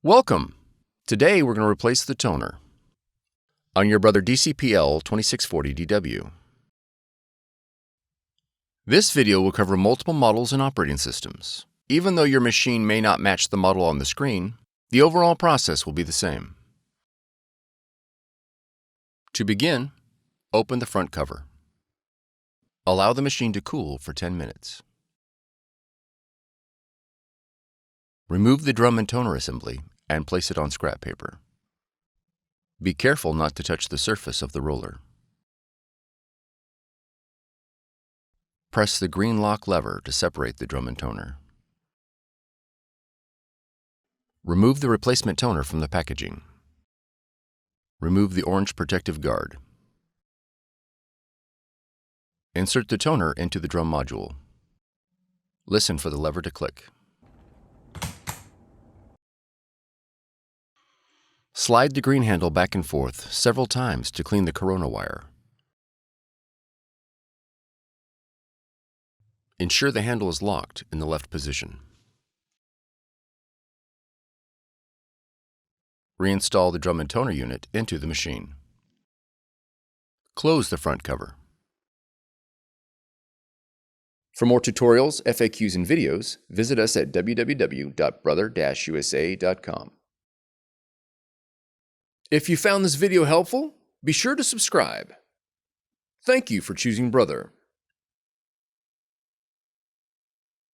Welcome! Today we're going to replace the toner on your Brother DCP L2640DW. This video will cover multiple models and operating systems. Even though your machine may not match the model on the screen, the overall process will be the same. To begin, open the front cover. Allow the machine to cool for 10 minutes. Remove the drum and toner assembly and place it on scrap paper. Be careful not to touch the surface of the roller. Press the green lock lever to separate the drum and toner. Remove the replacement toner from the packaging. Remove the orange protective guard. Insert the toner into the drum module. Listen for the lever to click. Slide the green handle back and forth several times to clean the corona wire. Ensure the handle is locked in the left position. Reinstall the drum and toner unit into the machine. Close the front cover. For more tutorials, FAQs, and videos, visit us at www.brother-usa.com. If you found this video helpful, be sure to subscribe. Thank you for choosing Brother.